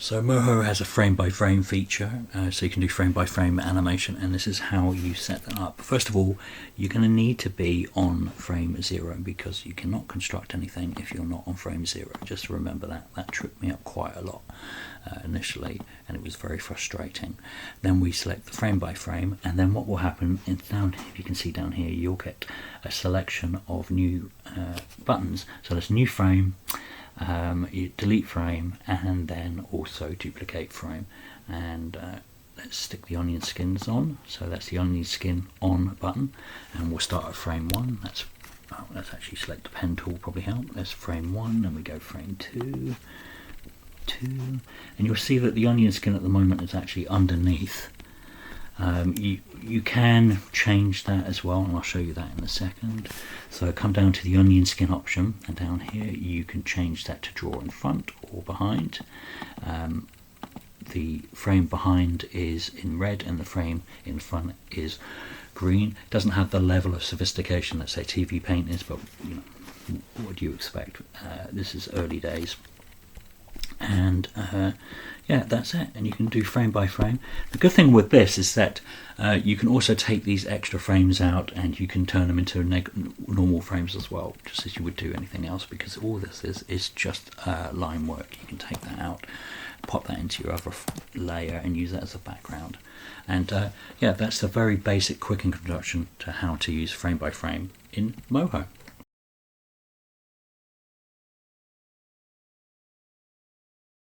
So Moho has a frame by frame feature, so you can do frame by frame animation, and this is how you set that up. First of all, you're going to need to be on frame 0 because you cannot construct anything if you're not on frame 0. Just remember that. That tripped me up quite a lot initially, and it was very frustrating. Then we select the frame by frame, and then what will happen is down, if you can see down here, you'll get a selection of new buttons. So there's new frame, you delete frame, and then also duplicate frame. And let's stick the onion skins on. So that's the onion skin on button, and we'll start at frame 1. Let's actually select the pen tool, probably help. There's frame 1, and we go frame 2, and you'll see that the onion skin at the moment is actually underneath. You can change that as well, and I'll show you that in a second. So come down to the onion skin option, and down here you can change that to draw in front or behind. The frame behind is in red and the frame in front is green. It doesn't have the level of sophistication that say TV Paint is, but you know, what do you expect? This is early days. And yeah, that's it, and you can do frame by frame. The good thing with this is that you can also take these extra frames out and you can turn them into normal frames as well, just as you would do anything else, because all this is just line work. You can take that out, pop that into your other layer and use that as a background. And yeah, that's a very basic quick introduction to how to use frame by frame in Moho.